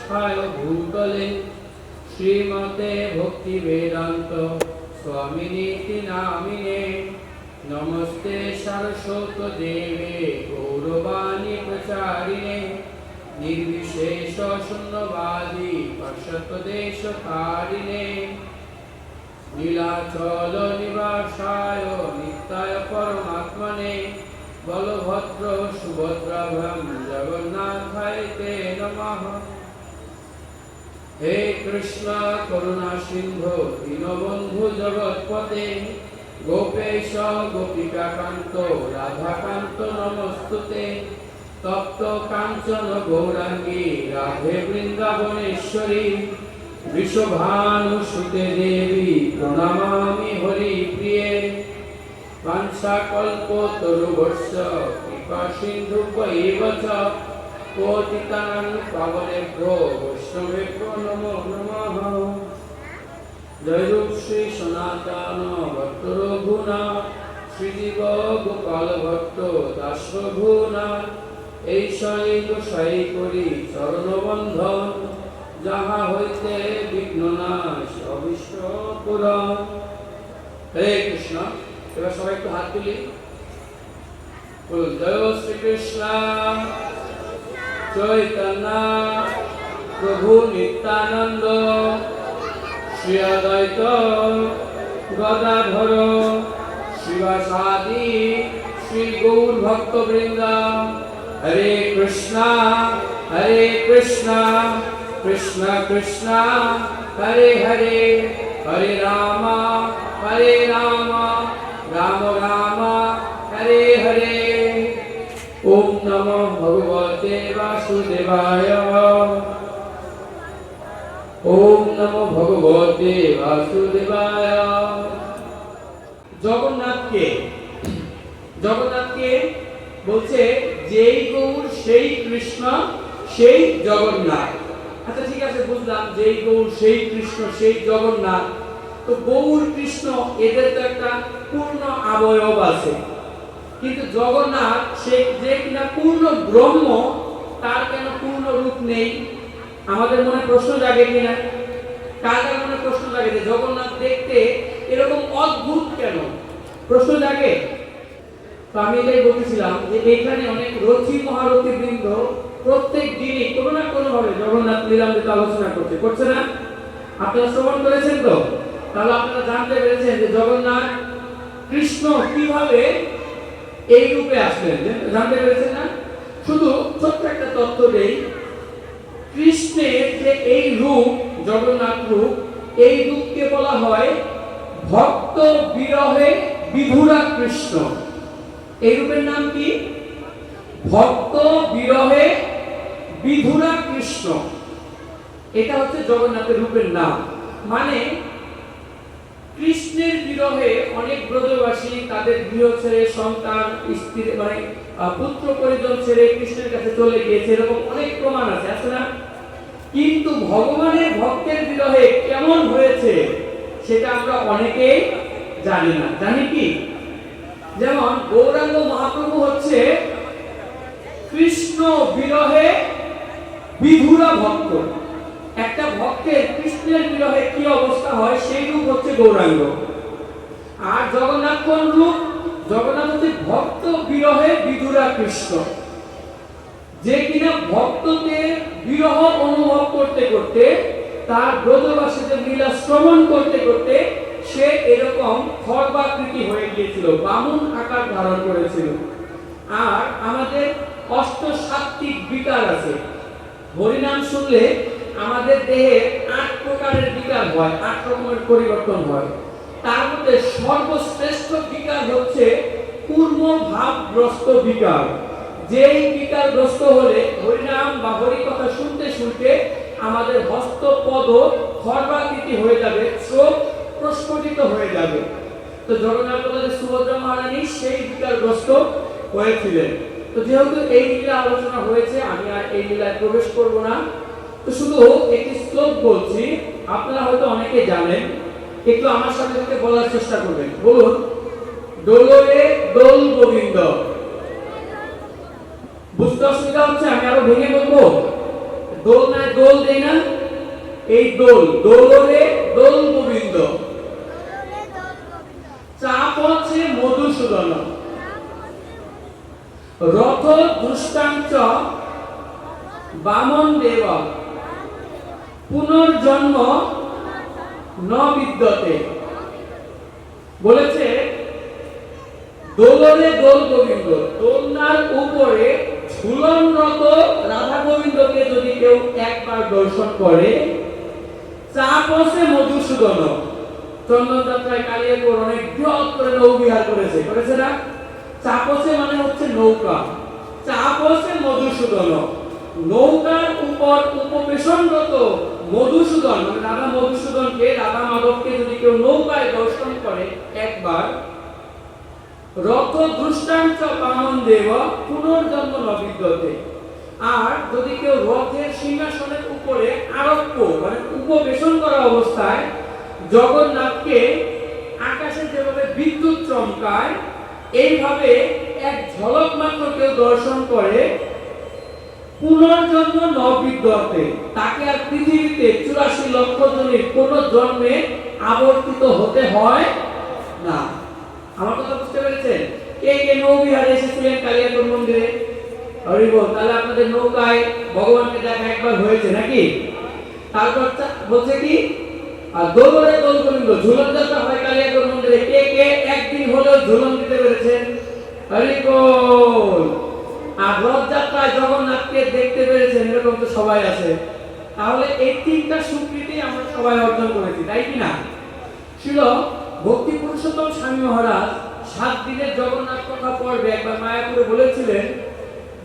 स्थाय भूतले श्रीमते भक्ति वेदांत स्वामिनीति नामिने नमस्ते सरस्वती देवे गौरवाणी प्रचारिणे निर्विशेष शून्यवादी पश्चात्देशकारिणे नीलाचल निवासाय नित्याय परमात्मने बलभद्र सुभद्राभ्यां जगन्नाथाय ते नमः। हे कृष्ण करुणा सिंधु दीनबंधु जगत्पते गोपेश गोपिकाकांत राधाकांत नमस्तुते तप्त कांचन गौरांगी राधे वृंदावनेश्वरी वृषभानुसुते देवी प्रणमामि हरिप्रिये वाञ्छाकल्पतरुभ्यश्च कृपा सिन्धुभ्यैव च पतितानां पावनेभ्यो वैष्णवेभ्यो नमो नमः। जय रूप श्री सनातन भक्त रघुनाथ श्रीजीव गोपाल भक्त दास रघुनाथ ऐशाई गोसाई करी चरण बंधन जहाँ होते विघ्ननाश अभिष्ट पुराण। हरे कृष्ण। এবার সবাই একটু হাত তুলি বলুন জয় শ্রী কৃষ্ণ চৈতন্য প্রভু নিত্যানন্দ শ্রী অদ্বৈত গদাধর শিবাসাদি শ্রী গৌর ভক্তবৃন্দ। হরে কৃষ্ণ কৃষ্ণ কৃষ্ণ হরে হরে হরে রাম राम राम हरे हरे। ओम नमो भगवते वासुदेवाय ओम नमो भगवते वासुदेवाय। জগন্নাথকে বলছে যেই গৌর সেই কৃষ্ণ সেই জগন্নাথ। আচ্ছা ঠিক আছে বুঝলাম যেই গৌর সেই কৃষ্ণ সেই জগন্নাথ। তো গৌর কৃষ্ণ এদের তো একটা পূর্ণ অবয়ব আছে, কিন্তু জগন্নাথ সে যে কিনা পূর্ণ ব্রহ্ম তার কেন পূর্ণ রূপ নেই? আমাদের মনে প্রশ্ন জাগে কিনা? কার মনে প্রশ্ন জাগে যে জগন্নাথ দেখতে এরকম অদ্ভুত কেন? প্রশ্ন জাগে। তো আমি এটাই বলতেছিলাম যে এখানে অনেক রথী মহারথী বৃন্দ প্রত্যেক দিনই কোনো না কোনো ভাবে জগন্নাথ লীলামৃত আলোচনা করছে না? আপনারা শ্রবণ করেছেন তো? তাহলে আপনারা জানতে পেরেছেন যে জগন্নাথ কৃষ্ণ কিভাবে এই রূপে আসলেন, জানতে পেরেছেন না? শুধু ছোট্ট একটা তথ্য দেই, কৃষ্ণের যে এই রূপ জগন্নাথ রূপ, এই রূপকে বলা হয় ভক্ত বিরহে বিধুরা কৃষ্ণ। এই রূপের নাম কি? ভক্ত বিরহে বিধুরা কৃষ্ণ। এটা হচ্ছে জগন্নাথের রূপের নাম। মানে কৃষ্ণের বিরহে অনেক ব্রজবাসী তাদের গৃহ ছেড়ে সন্তান স্ত্রী মানে পুত্র পরিজন ছেড়ে কৃষ্ণের কাছে চলে গিয়েছে, এরকম অনেক প্রমাণ আছে না? কিন্তু ভগবানের ভক্তের বিরহে কেমন হয়েছে সেটা আমরা অনেকেই জানি না। জানি কি? যেমন গৌরাঙ্গ মহাপ্রভু হচ্ছে কৃষ্ণ বিরহে বিধুরা ভক্ত। একটা ভক্তের কৃষ্ণের বিরহে কি অবস্থা হয় সেই রূপ হচ্ছে গৌরাঙ্গ। আর জগন্নাথ কোন রূপ? জগন্নাথ হচ্ছে ভক্ত বিরহে বিধুরা কৃষ্ণ, যে কিনা ভক্তদের বিরহ অনুভব করতে করতে তার ব্রজবাসীদের লীলা শ্রবণ করতে করতে সে এরকম খর্বাকৃতি হয়ে গিয়েছিল, বামন আকার ধারণ করেছিল। আর আমাদের অষ্ট সাত্ত্বিক বিকার আছে। হরিনাম শুনলে আমাদের দেহে 8 প্রকারের বিকার হয়, 8 রকমের পরিবর্তন হয়। তার মধ্যে সর্বশ্রেষ্ঠ বিকার হচ্ছে পূর্ব ভাবগ্রস্ত বিকার। যেই বিকারগ্রস্ত হলে হরিনাম বা হরি কথা শুনতে শুনতে আমাদের হস্ত পদ খর্বাকৃতি হয়ে যাবে, চোখ প্রস্ফুটিত হয়ে যাবে। তো জগন্নাথ বলতে সুভদ্রা মহারানী সেই বিকারগ্রস্ত হয়েছিলেন। তো যেহেতু এই লীলা আলোচনা হয়েছে আমি আর এই লীলায় প্রবেশ করব না। তো শুধু একটি শ্লোক বলছি, আপনারা হয়তো অনেকে জানেন, একটু আমার সাথে সাথে বলার চেষ্টা করবেন। বলুন, দোলরে দোল গোবিন্দ। বুঝতে অসুবিধা হচ্ছে? আমি আরো ভেঙে বলবো। দোলনায় দোল দেই না, এই দোল, দোলরে দোল গোবিন্দ। চাপ হচ্ছে মধুসূদন। রথ দৃষ্টান্ত বামন দেব, পুনর্জন্ম ন বিদ্যতে। বলেছে দোলরে দোল গোবিন্দ, দোলনার উপরে ঝুলনরত রাধা গোবিন্দকে যদি কেউ একবার দর্শন করে, চাপ হচ্ছে মধুসূদন। চন্দন যাত্রায় কালিয়াপুর অনেক বৃহৎ করে নৌবিহার করেছে, করেছে না? চাপসে মানে হচ্ছে নৌকা, চাপ হচ্ছে মধুসূদন। নৌকার উপর উপবেশনরত মধুসূদন মানে রাধা মধুসূদনকে, রাধা মাধবকে যদি কেউ নৌকায় দর্শন করে একবার, রথ দৃষ্টান্ত বামন দেব, পুনর্জন্ম ন বিদ্যতে। আর যদি কেউ রথের সিংহাসনের উপরে আরোপ্য মানে উপবেশন করা অবস্থায় জগন্নাথকে আকাশে যেভাবে বিদ্যুৎ চমকায়, এইভাবে এক ঝলক মাত্র কেউ দর্শন করে, পুনর্জন্ম ন বিদ্যতে, তাকে আর পৃথিবীতে 84 লক্ষ জনের কোন জন্মে আবর্তিত হতে হয় না। আমার কথা বুঝতে পেরেছেন? কে কে নৌবিহারে এসেছিলেন কালিয়াপুর মন্দিরে? হরিবল। তাহলে আপনাদের নৌকায় ভগবানকে দেখা একবার হয়েছে নাকি? তারপর বলছে কি, আর দোলরে দোল গোবিন্দ, ঝুলন যাত্রা হয় কালিয়াপুর মন্দিরে। কে কে একদিন হলেও ঝুলন দিতে পেরেছেন? হরিবল। আর রথযাত্রায় জগন্নাথকে দেখতে পেরেছেন, এরকম তো সবাই আছে। তাহলে এই তিনটা স্বীকৃতি আমরা সবাই অর্জন করেছি, তাই কি না? ছিল ভক্তি পুরুষোত্তম স্বামী মহারাজ 7 দিনের জগন্নাথ কথা পর্বে একবার মায়াপুরে বলেছিলেন,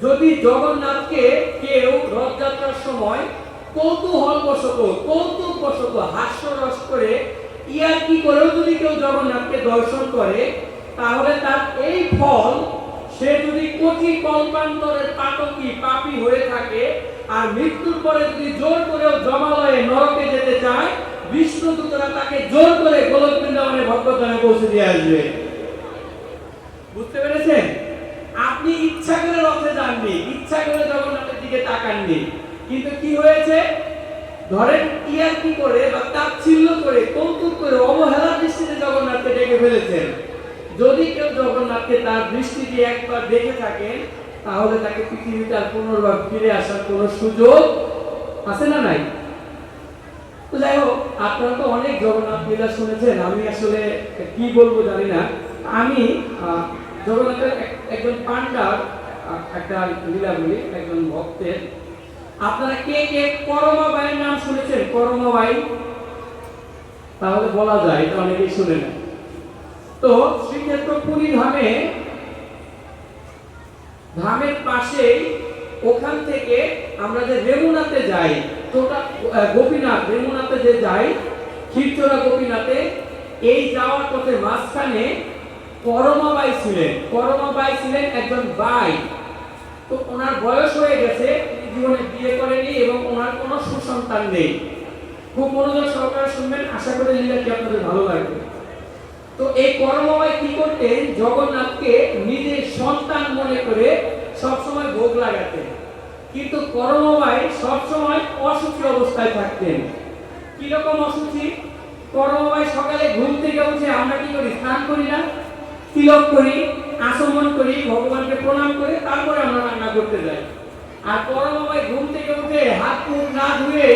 যদি জগন্নাথকে কেউ রথযাত্রার সময় কৌতূহলবশত, কৌতুকবশত হাস্যরস করে, ইয়ার্কি করেও যদি কেউ জগন্নাথকে দর্শন করে, তাহলে তার এই ফল, সে যদি কোটি কল্পান্তরের পাতকী পাপী হয়ে থাকে আর মৃত্যুর পরে যদি জোর করেও জমালয়ে নরকে যেতে চায়, বিষ্ণু দূতরা তাকে জোর করে গোলক বৃন্দাবনে ভগবদ্ধামে পৌঁছে দিয়ে আসবে। বুঝতে পেরেছেন? আপনি ইচ্ছা করে রথে যাননি, ইচ্ছা করে জগন্নাথের দিকে তাকাননি, কিন্তু কি হয়েছে? ধরেন ইয়ার্কি করে বা তাচ্ছিল্য করে, কৌতুক করে, অবহেলার দৃষ্টিতে জগন্নাথকে ডেকে ফেলেছেন। যদি কেউ জগন্নাথকে তার দৃষ্টি দিয়ে একবার দেখে থাকেন, তাহলে তাকে পৃথিবীতে আর পুনর্বার ফিরে আসার কোনো সুযোগ আছে না নাই? তো যাই হোক, আপনারা তো অনেক জগন্নাথ লীলা শুনেছেন, আমি আসলে কি বলবো জানি না। আমি জগন্নাথের একজন পান্ডার একটা লীলা বলি, একজন ভক্তের। আপনারা কে কে পরমাবাইয়ের নাম শুনেছেন? পরমাবাই? তাহলে বলা যায়, এটা অনেকেই শুনে না। তো শ্রীক্ষেত্র পুরী ধামের পাশেই, ওখান থেকে আমরা যে রেমুনাতে যাই, তোটা গোপীনাথ, রেমুনাতে যে যাই, ক্ষীরচোরা গোপীনাথে, এই যাওয়ার পথে মাঝখানে পরমাবাই ছিলেন। পরমাবাই ছিলেন একজন বাই। তো ওনার বয়স হয়ে গেছে, জীবনে বিয়ে করেনি এবং ওনার কোনো সুসন্তান নেই। খুব মনোযোগ সহকারে শুনবেন, আশা করি লীলাটি আপনাদের ভালো লাগবে। তো এই পরমাবাই কি করতেন? জগন্নাথকে নিজের সন্তান মনে করে সবসময় ভোগ লাগাতেন। কিন্তু পরমাবাই সবসময় অসুখী অবস্থায় থাকতেন। কিরকম অসুখী? পরমাবাই সকালে ঘুম থেকে উঠে আমরা কি করি? স্নান করি না? তিলক করি, আচমন করি, ভগবানকে প্রণাম করে তারপরে আমরা রান্না করতে যাই। আর পরমাবাই ঘুম থেকে উঠে হাত মুখ না ধুয়ে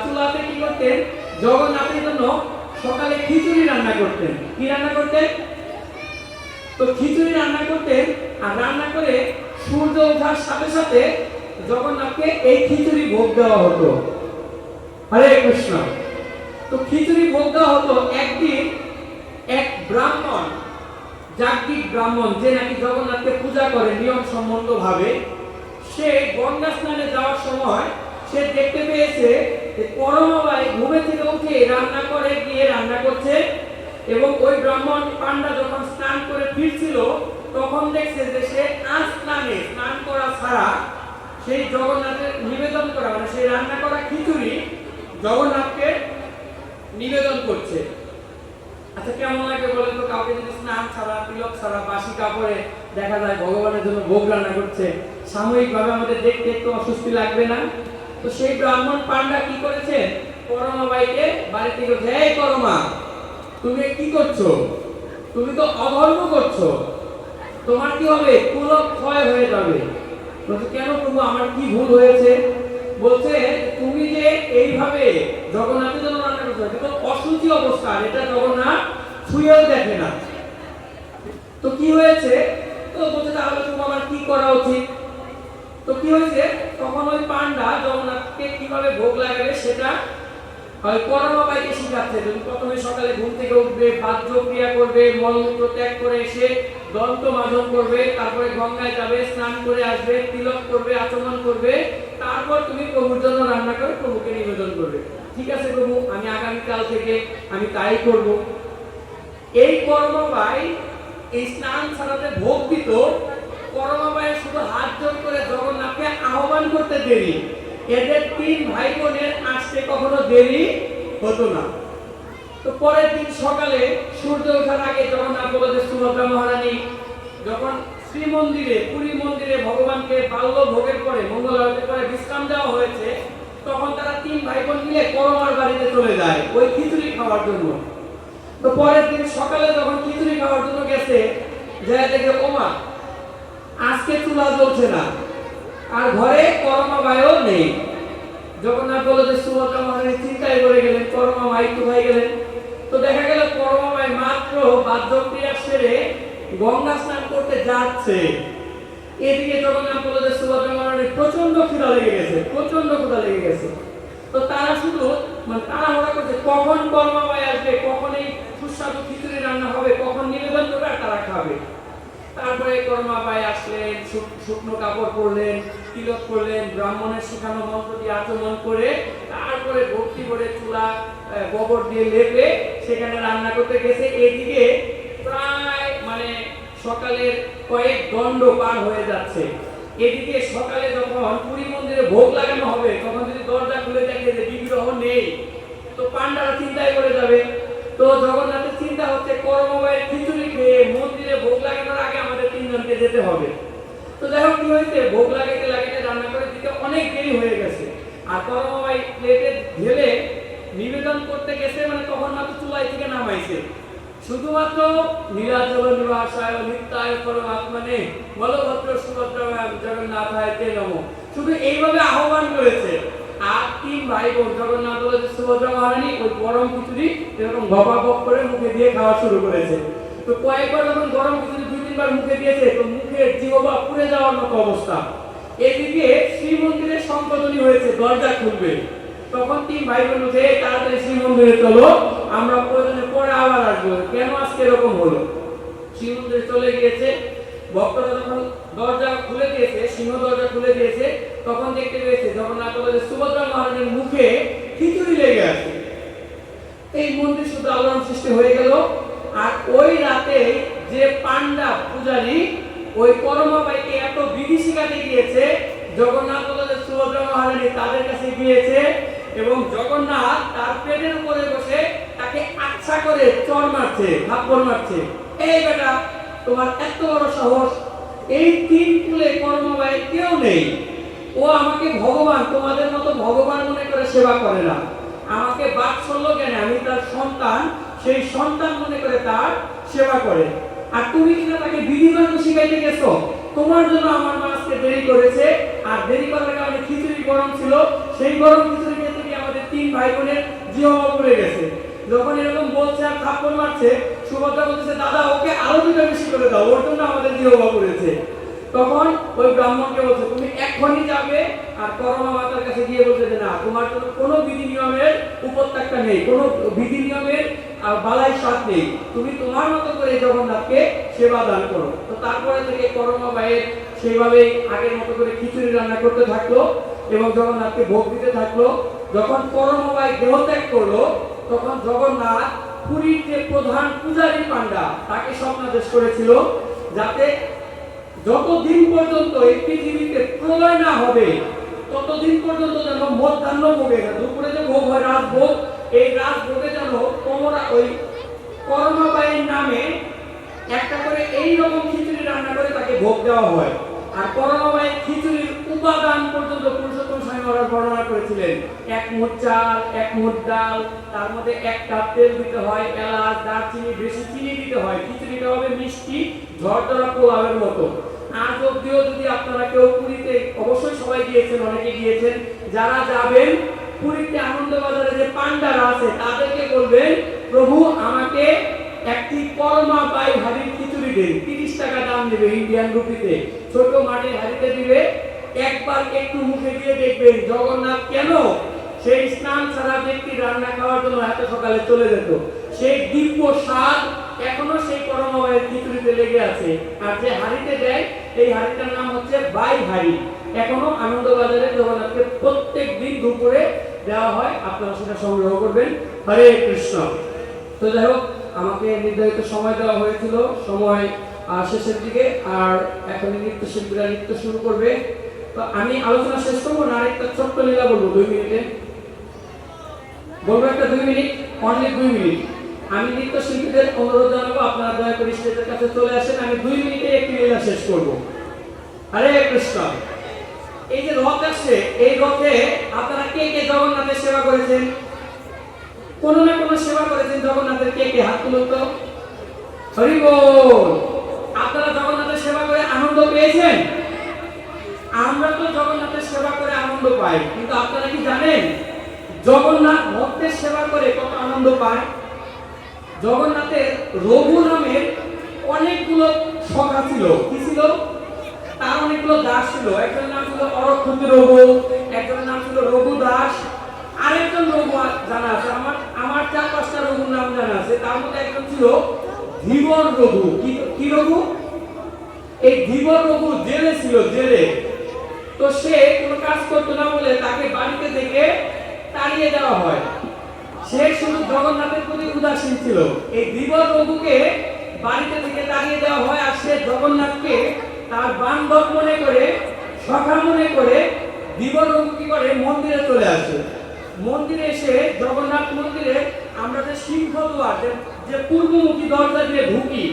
চুলাতে কি করতেন? জগন্নাথের জন্য সকালে খিচুড়ি রান্না করতেন। কি রান্না করতেন? তো খিচুড়ি রান্না করতেন, আর রান্না করে সূর্য ওঠার সাথে সাথে জগন্নাথকে এই খিচুড়ি ভোগ দেওয়া হতো। হরে কৃষ্ণ। তো খিচুড়ি ভোগ দেওয়া হতো। একদিন এক ব্রাহ্মণ, যাজ্ঞিক ব্রাহ্মণ, যে নাকি জগন্নাথকে পূজা করে নিয়ম সম্মত ভাবে, সে গঙ্গা স্নানে যাওয়ার সময় সে দেখতে পেয়েছে যে পরমাবাই ঘুমে থেকে উঠে রান্না করে গিয়ে রান্না করছে, এবং ওই ব্রাহ্মণ পান্ডা যখন স্নান করে ফিরছিল তখন দেখছে যে সে স্নান করা ছাড়া সেই জগন্নাথের নিবেদন করা, মানে সেই রান্না করা খিচুড়ি জগন্নাথকে নিবেদন করছে। আচ্ছা, কেমন লাগে বলেন তো? কাউকে যদি স্নান ছাড়া, তিলক ছাড়া, বাসি কাপড়ে দেখা যায় ভগবানের জন্য ভোগ রান্না করছে, সাময়িকভাবে আমাদের দেখতে একটু অস্বস্তি লাগবে না? তো সেই ব্রাহ্মণ পান্ডা কি করেছে, করমাবাইকে বাড়ি থেকে বলছে, এই করমা, তুমি কি করছো? তুমি তো অধর্ম করছো, তোমার কি হবে? কুলক ক্ষয় হয়ে যাবে। বলছে, কেন প্রভু, আমার কি ভুল হয়েছে? বলছে, তুমি যে এইভাবে জগন্নাথের জন্য রান্না করছো, এটা তো অশুচি অবস্থা, এটা জগন্নাথ ছুঁয়েও দেখে না। তো কি হয়েছে? তো বলছে, তাহলে তুমি আমার কি করা উচিত? তো কি হয়েছে, তখন ওই পান্ডা জগন্নাথকে কিভাবে ভোগ লাগাবে সেটা ওই করমাবাইকে শিখাচ্ছে। তুমি প্রথমে সকালে ঘুম থেকে উঠবে, বাহ্য ক্রিয়া করবে, মলমূত্র ত্যাগ করে এসে দন্ত মাজন করবে, তারপরে গঙ্গায় যাবে, স্নান করে আসবে, তিলক করবে, আচমন করবে, তারপর তুমি প্রভুর জন্য রান্না করে প্রভুকে নিবেদন করবে। ঠিক আছে প্রভু, আমি আগামীকাল থেকে আমি তাই করব। এই করমাবাই এই স্নান ছাড়াতে ভোগ দিত। করমাবাই শুধু হাত জোড় করে জগন্নাথকে আহ্বান করতে দেরি, এদের 3 ভাই বোনের আসতে কখনো দেরি হতো না। তো পরের দিন সকালে সূর্য ওঠার আগে জগন্নাথ বলদেব সুভদ্রা মহারানী যখন শ্রীমন্দিরে, পুরী মন্দিরে ভগবানকে বাল্য ভোগের পরে, মঙ্গল আরতির পরে বিশ্রাম দেওয়া হয়েছে, তখন তারা 3 ভাই বোন মিলে করমার বাড়িতে চলে যায় ওই খিচুড়ি খাওয়ার জন্য। তো পরের দিন সকালে যখন খিচুড়ি খাওয়ার জন্য গেছে, যায় দেখে, ওমা, আজকে চুলা জ্বলছে না, আর ঘরে করমাবাইও নেই। জগন্নাথ বলদেব সুভদ্রা মহারানী চিন্তায় পড়ে গেলেন, করমাবাই কোথায় গেলেন? তো দেখা গেল করমাবাই মাত্র বাহ্যক্রিয়া সেরে গঙ্গা স্নান করতে যাচ্ছে। এদিকে জগন্নাথ বলদেব সুভদ্রা মহারানী প্রচন্ড খিদা লেগে গেছে, প্রচন্ড ক্ষুধা লেগে গেছে। তো তারা শুধু তাড়াহুড়া করছে, কখন করমাবাই আসবে, কখন এই সুস্বাদু খিচুড়ি রান্না হবে, কখন নিবেদন করবে আর তারা খাবে। তারপরে করমাবাই আসলেন, শুকনো কাপড় পরলেন, তিলক করলেন, ব্রাহ্মণের শিখানো মন্ত্র দিয়ে আচমন করে তারপরে ভক্তি করে চুলা গোবর দিয়ে লেপে সেখানে রান্না করতে গেছে। এদিকে প্রায় সকালের কয়েক দণ্ড পার হয়ে যাচ্ছে। এদিকে সকালে যখন পুরী মন্দিরে ভোগ লাগানো হবে, তখন যদি দরজা খুলে দেখে যে বিগ্রহ নেই, তো পান্ডারা চিন্তায় পড়ে যাবে। তো জগন্নাথের চিন্তা হচ্ছে, করমাবাইয়ের খিচুড়ি খেয়ে মন্দিরে ভোগ লাগানোর আগে আমাদের 3 জনকে যেতে হবে। তো যাই হোক, কি হয়েছে, ভোগ লাগাতে লাগাতে রান্না করে দিতে অনেক দেরি হয়ে গেছে। আর করমাবাই প্লেটে ঢেলে নিবেদন করতে গেছে, তখন মাত্র চুলাই থেকে নামাইছে। শুধুমাত্র নীলাচল নিবাসায় নিত্যায় পরমাত্মনে বলভদ্র সুভদ্রা জগন্নাথায় তে নমঃ, শুধু এইভাবে আহ্বান করেছে। আর 3 ভাই বোন জগন্নাথ বলদেব সুভদ্রা মহারানী ওই গরম খিচুড়ি এরকম গপা গপ করে মুখে দিয়ে খাওয়া শুরু করেছে। তো কয়েকবার যখন গরম খিচুড়ি 2-3 বার মুখে দিয়েছে, তো মুখের জিহ্বা পুড়ে যাওয়ার মতো অবস্থা। এদিকে শ্রীমন্দিরে সংকোচনী হয়েছে, দরজা খুলবে। তখন 3 ভাই বোন বলছে, তাড়াতাড়ি শ্রীমন্দিরে চলো, আমরা প্রয়োজনে পরে আবার আসবো, কেন আজকে এরকম হলো? শ্রীমন্দিরে চলে গিয়েছে। ভক্তরা যখন দরজা খুলে দিয়েছে, সিংহ দরজা খুলে দিয়েছে, তখন দেখতে পেয়েছে জগন্নাথ বলদেব সুভদ্রা মহারানীর মুখে খিচুড়ি লেগে আছে। এই মন্দির শুধু আলোড়ন সৃষ্টি হয়ে গেল। আর ওই রাতে যে পান্ডা পূজারী ওই করমাবাইকে এত বিধি শিখাতে গিয়েছে, জগন্নাথ বলদেব সুভদ্রা মহারানী তাদের কাছে গিয়েছে এবং জগন্নাথ তার পেটের উপরে বসে তাকে আচ্ছা করে চড় মারছে, থাপ্পড় মারছে। এই বেটা, তোমার এত বড় সাহস, এই 3 কুলে করমাবাই কেউ নেই, ও আমাকে ভগবান, তোমাদের মতো ভগবান মনে করে সেবা করে না, আমাকে বাৎসল্য জ্ঞানে, আমি তার সন্তান, সেই সন্তান মনে করে তার সেবা করে। আর তুমি কিনা তাকে বিধিবাক্য শিখাইতে গেছো, তোমার জন্য আমার মা আজকে দেরি করেছে। আর দেরি করার কারণে খিচুড়ি গরম ছিল, সেই গরম খিচুড়ি খেতে গিয়ে আমাদের 3 ভাই বোনের জিহ্বা পুড়ে গেছে। যখন এরকম বলছে আর থাপ্পড় মারছে, সুভদ্রা বলতেছে, দাদা ওকে আরো 2টা বেশি করে দাও, ওর জন্য আমাদের জিহ্বা পুড়েছে। তখন ওই ব্রাহ্মণকে বলছে, তুমি এক্ষুনি যাবে আর করমা মাতার কাছে গিয়ে বলছে যে না, তোমার জন্য কোনো বিধি নিয়মের উপত্যকা নেই, কোনো বিধি নিয়মের বালাই সাথ নেই, তুমি তোমার মতো করে জগন্নাথকে সেবা দান করো। তো তারপরে থেকে করমা বাইয়ের সেইভাবে আগের মতো করে খিচুড়ি রান্না করতে থাকলো এবং জগন্নাথকে ভোগ দিতে থাকলো। যখন করমা বাই দেহত্যাগ করলো, তখন জগন্নাথ পুরীর যে প্রধান পূজারী পান্ডা তাকে স্বপ্নাদেশ করেছিল, যাতে যতদিন পর্যন্ত এই পৃথিবীতে প্রলয় না হবে ততদিন পর্যন্ত যেন মধ্যাহ্ন ভোগে, দুপুরে যে ভোগ হয় রাজভোগ, এই রাজভোগে যেন ওই করমাবাইয়ের নামে একটা করে এই রকম খিচুড়ি রান্না করে তাকে ভোগ দেওয়া হয়। আর করমাবাইয়ের খিচুড়ির উপাদান পর্যন্ত পুরুষোত্তম স্বামী মহারাজ বর্ণনা করেছিলেন, 1 মুঠ চাল, 1 মুঠ ডাল, তার মধ্যে 1 কাপ তেল দিতে হয়, এলাচ, দারচিনি, বেশি চিনি দিতে হয়, খিচুড়িটা হবে মিষ্টি ঝরঝরা পোলাওয়ের মতো। আজ অব্দিও যদি আপনারা কেউ পুরীতে, অবশ্যই সবাই গিয়েছেন, অনেকে গিয়েছেন, যারা যাবেন পুরীতে আনন্দবাজারে যে পান্ডারা আছে তাদেরকে বলবেন, প্রভু আমাকে একটি কর্মা বাই হাড়ির খিচুড়ি দিন, 30 টাকা দাম নেবে ইন্ডিয়ান রুপিতে, ছোট মাটির হাড়িতে দিবে। একবার একটু মুখে দিয়ে দেখবেন জগন্নাথ কেন সেই স্নান ছাড়া ব্যক্তি রান্না খাওয়ার জন্য এত সকালে চলে যেত, সেই দিব্য স্বাদ এখনো সেই কর্মা বাইয়ের খিচুড়িতে লেগে আছে। আর যে হাড়িতে দেয় এই হাড়িটার নাম হচ্ছে বাই হাড়ি, এখনো আনন্দবাজারে জগন্নাথকে প্রত্যেক দিন দুপুরে দেওয়া হয়, আপনারা সেটা সংগ্রহ করবেন। হরে কৃষ্ণ। তো যাই হোক, আমাকে নির্ধারিত সময় দেওয়া হয়েছিল, সময় শেষের দিকে, আর এখন নৃত্যশিল্পীরা নৃত্য শুরু করবে। তো আমি আলোচনা শেষ করবো না, আরেকটা ছোট্ট লীলা বলবো 2 মিনিটে, বলবো একটা 2 মিনিট, অনলি 2 মিনিট। আমি নৃত্যশিল্পীদের অনুরোধ জানাবো আপনারা দয়া করে স্টেজের কাছে চলে আসেন, আমি 2 মিনিটে একটি লীলা শেষ করব। হরে কৃষ্ণ। এই যে রথ আসছে, এই রথে আপনারা কে কে জগন্নাথের সেবা করেছেন? কোনো না কোনো সেবা করেছেন জগন্নাথের, কে কে হাত তুলুন তো। হরি বল। আপনারা জগন্নাথের সেবা করে আনন্দ পেয়েছেন? আমরা তো জগন্নাথের সেবা করে আনন্দ পাই, কিন্তু আপনারা কি জানেন জগন্নাথ ভক্তের সেবা করে কত আনন্দ পায়? জগন্নাথের রঘু নামের অনেকগুলো সখা ছিল, কি ছিল? তার অনেকগুলো দাস ছিল। একজনের নাম ছিল অরক্ষতি রঘু, একজনের নাম ছিল রঘু দাস, আরেকজন রঘু জানা আছে, আমার 4-5টা রঘুর নাম জানা আছে। তার মধ্যে একজন ছিল ধীবর রঘু। কি রঘু? এই ধীবর রঘু জেলে ছিল, জেলে। তো সে কোনো কাজ করতো না বলে তাকে বাড়িতে থেকে তাড়িয়ে দেওয়া হয়। সে শুধু জগন্নাথের প্রতি উদাসীন ছিল। এই ধীবর রঘুকে বাড়িতে থেকে তাড়িয়ে দেওয়া হয়, আর সে জগন্নাথকে তার বান্ধব মনে করে, সখা মনে করে ধীবর রঘু কি করে মন্দিরে চলে আসে। মন্দিরে এসে জগন্নাথ মন্দিরে আমরা যে সিংহদ্বার, যে পূর্বমুখী দরজা দিয়ে ঢুকি,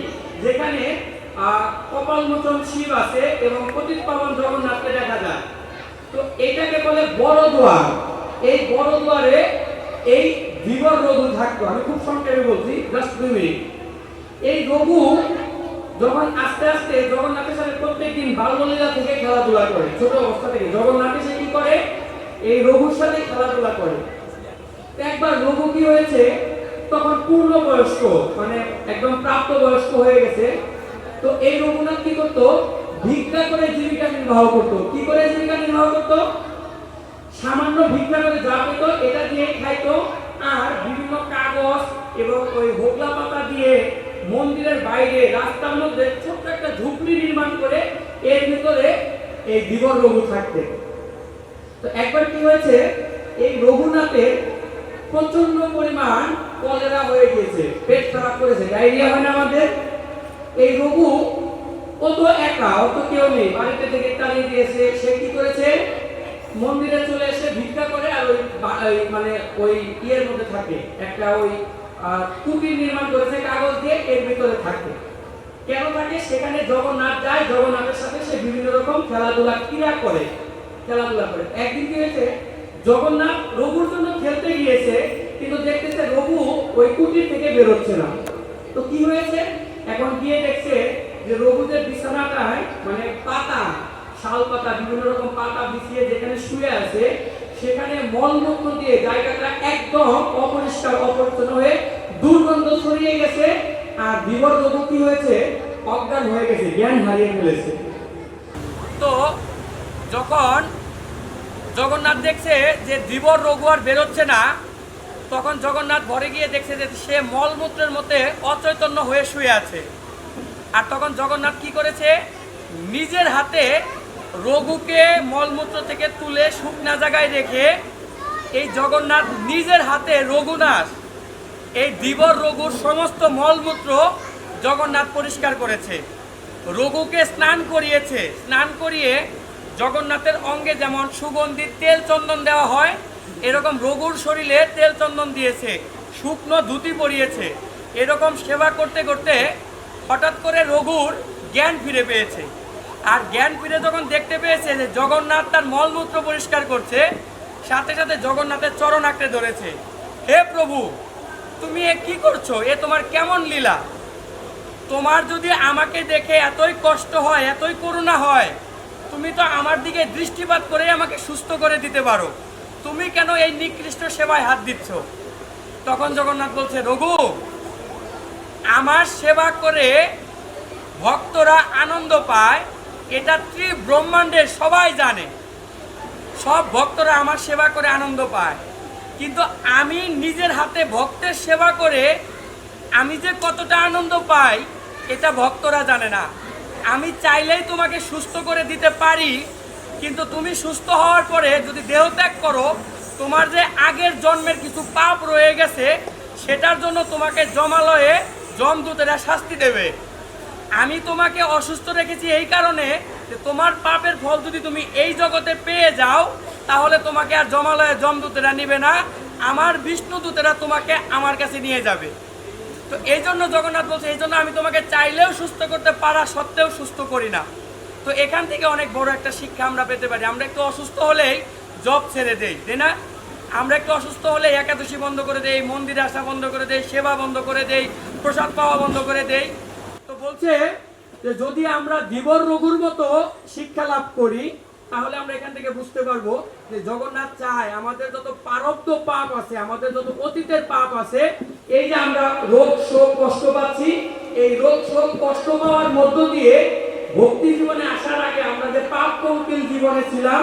যেখানে কপালমোচন শিব আছে এবং পতিতপাবন জগন্নাথকে দেখা যায়, তো এটাকে বলে বড় দুয়ার। এই বড় দুয়ারে এই ধীবর রঘু থাকতো। আমি খুব সংক্ষেপে বলছি, জাস্ট 2 মিনিট। এই রঘু যখন আস্তে আস্তে জগন্নাথের সাথে প্রত্যেকদিন বাল্যলীলা থেকে খেলাধুলা করে, ছোট অবস্থা থেকে জগন্নাথের সে কি করে এই রঘুর সাথে খেলাধুলা করে। একবার রঘু কি হয়েছে, তখন পূর্ণবয়স্ক, মানে একদম প্রাপ্তবয়স্ক হয়ে গেছে। তো এই রঘুনাথ কি করতো, ভিক্ষা করে জীবিকা নির্বাহ করতো। কি করে জীবিকা নির্বাহ করতো? সামান্য ভিক্ষা করে যা পেত এটা দিয়ে খাইতো, আর বিভিন্ন কাগজ এবং ওই হোগলা পাতা দিয়ে মন্দিরের বাইরে রাস্তার মধ্যে ছোট্ট একটা ঝুপড়ি নির্মাণ করে এর ভিতরে এই ধীবর রঘু থাকতেন। তো একবার কি হয়েছে, এই রঘুনাথের প্রচন্ড পরিমাণ কলেরা হয়ে গিয়েছে, পেট খারাপ করেছে, ডায়রিয়া হয় না আমাদের। এই রঘু অত একা, অত কেউ নেই, বাড়িতে থেকে তাড়িয়ে দিয়েছে। সে কি করেছে, মন্দিরে চলে এসে ভিক্ষা করে, আর ওই মানে ওই ইয়ের মধ্যে থাকে, একটা ওই কুটির নির্মাণ করেছে কাগজ দিয়ে, এর ভিতরে থাকে। কেন থাকে? সেখানে জগন্নাথ যায়, জগন্নাথের সাথে সে বিভিন্ন রকম খেলাধুলা ক্রিয়া করে, খেলাধুলা করে। একদিন কি হয়েছে, জগন্নাথ রঘুর জন্য খেলতে গিয়েছে, কিন্তু দেখতেছে রঘু ওই কুটির থেকে বেরোচ্ছে না। তো কি হয়েছে, এখন গিয়ে দেখছে যে রঘুদের বিছানাটায় মানে পাতা, শাল পাতা, বিভিন্ন রকম পাতা বিছিয়ে যেখানে শুয়ে আছে, সেখানে মলমূত্র দিয়ে জায়গাটা একদম অপরিষ্কার, অপরিচ্ছন্ন হয়ে দুর্গন্ধ ছড়িয়ে গেছে। আর ধীবর রঘু কি হয়েছে, অজ্ঞান হয়ে গেছে, জ্ঞান হারিয়ে ফেলেছে। তো যখন জগন্নাথ দেখছে যে ধীবর রঘু আর বেরোচ্ছে না, তখন জগন্নাথ ঘরে গিয়ে দেখছে যে সে মলমূত্রের মধ্যে অচৈতন্য হয়ে শুয়ে আছে। আর তখন জগন্নাথ কি করেছে, নিজের হাতে রঘুকে মলমূত্র থেকে তুলে শুকনা জায়গায় রেখে এই জগন্নাথ নিজের হাতে রঘুনাথ এই ধীবর রঘুর সমস্ত মলমূত্র জগন্নাথ পরিষ্কার করেছে। রঘুকে স্নান করিয়েছে, স্নান করিয়ে জগন্নাথের অঙ্গে যেমন সুগন্ধিত তেল চন্দন দেওয়া হয়, এরকম রঘুর শরীরে তেল চন্দন দিয়েছে, শুকনো ধুতি পরিয়েছে। এরকম সেবা করতে করতে হঠাৎ করে রঘুর জ্ঞান ফিরে পেয়েছে। আর জ্ঞান ফিরে যখন দেখতে পেয়েছে যে জগন্নাথ তার মলমূত্র পরিষ্কার করছে, সাথে সাথে জগন্নাথের চরণ আঁকড়ে ধরেছে, হে প্রভু তুমি এ কি করছো, এ তোমার কেমন লীলা? তোমার যদি আমাকে দেখে এতই কষ্ট হয়, এতই করুণা হয়, তুমি তো আমার দিকে দৃষ্টিপাত করে আমাকে সুস্থ করে দিতে পারো, তুমি কেন এই নিকৃষ্ট সেবায় হাত দিচ্ছ? তখন জগন্নাথ বলছে, রঘু, আমার সেবা করে ভক্তরা আনন্দ পায়, এটা ত্রিব্রহ্মাণ্ডের সবাই জানে, সব ভক্তরা আমার সেবা করে আনন্দ পায়, কিন্তু আমি নিজের হাতে ভক্তের সেবা করে আমি যে কতটা আনন্দ পাই এটা ভক্তরা জানে না। আমি চাইলেই তোমাকে সুস্থ করে দিতে পারি, কিন্তু তুমি সুস্থ হওয়ার পরে যদি দেহত্যাগ করো, তোমার যে আগের জন্মের কিছু পাপ রয়ে গেছে সেটার জন্য তোমাকে যমালয়ে যমদূতেরা শাস্তি দেবে। আমি তোমাকে অসুস্থ রেখেছি এই কারণে যে তোমার পাপের ফল যদি তুমি এই জগতে পেয়ে যাও, তাহলে তোমাকে আর যমালয়ে যমদূতেরা নিবে না, আমার বিষ্ণুদূতেরা তোমাকে আমার কাছে নিয়ে যাবে। তো এই জন্য জগন্নাথ বলছে, এই জন্য আমি তোমাকে চাইলেও সুস্থ করতে পারা সত্ত্বেও সুস্থ করি না। তো এখান থেকে অনেক বড় একটা শিক্ষা আমরা পেতে পারি। আমরা একটু অসুস্থ হলেই জব ছেড়ে দেই, তাই না? আমরা একটু অসুস্থ হলে একাদশী বন্ধ করে দেই, মন্দিরে আসা বন্ধ করে দেই, সেবা বন্ধ করে দেই, প্রসাদ পাওয়া বন্ধ করে দেই। তো বলছে যে যদি আমরা ধীবর রঘুর মতো শিক্ষা লাভ করি, তাহলে আমরা এখান থেকে বুঝতে পারবো যে জগন্নাথ চায় আমাদের যত প্রারব্ধ পাপ আছে, আমাদের যত অতীতের পাপ আছে, এই যে আমরা রোগ শোক কষ্ট পাচ্ছি, এই রোগ শোক কষ্ট পাওয়ার মধ্য দিয়ে ভক্তি জীবনে আসার আগে আমরা যে পাপ কৌটিল জীবনে ছিলাম,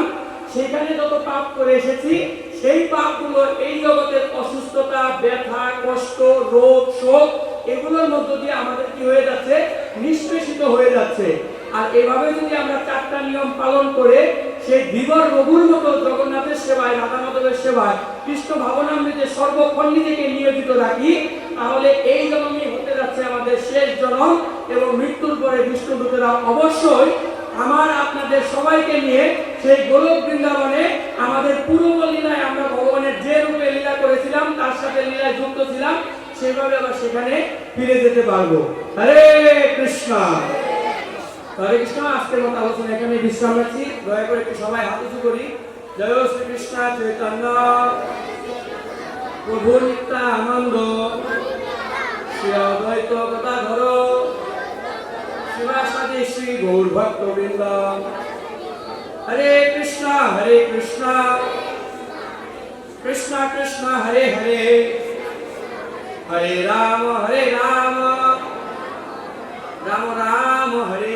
সেখানে যত পাপ করে এসেছি, সেই পাপগুলো এই জগতের অসুস্থতা, ব্যথা, কষ্ট, রোগ শোক, এগুলোর মধ্য দিয়ে আমাদের কি হয়ে যাচ্ছে, নিষ্পেষিত হয়ে যাচ্ছে। আর এভাবে যদি আমরা 4টা নিয়ম পালন করে সেই ধীবর রঘুর মতো জগন্নাথের সেবায়, রাধা মাধবের সেবায়, কৃষ্ণ ভাবনামৃতে সর্বক্ষণ নিজেকে নিয়োজিত রাখি, তাহলে এই জন্মই হতে যাচ্ছে আমাদের শেষ জন্ম, এবং মৃত্যুর পরে বিষ্ণুদূতেরা অবশ্যই আমার আপনাদের সবাইকে নিয়ে সেই গোলক বৃন্দাবনে আমাদের পূর্ব লীলায় আমরা ভগবানের যে রূপে লীলা করেছিলাম তার সাথে লীলায় যুক্ত ছিলাম, সেভাবে আবার সেখানে ফিরে যেতে পারবো। হরে কৃষ্ণ। হরে কৃষ্ণ। আজকের মতো আলোচনা এখানে বিশ্রাম রাখছি। দয়া করে একটু সবাই হাত উঁচু করি। জয় শ্রী কৃষ্ণ চৈতন্য প্রভু নিত্যানন্দ শ্রী অদ্বৈত গদাধর শিবাসাদি শ্রী গৌর ভক্তবৃন্দ। হরে কৃষ্ণ কৃষ্ণ কৃষ্ণ হরে হরে, হরে রাম রাম রাম হরে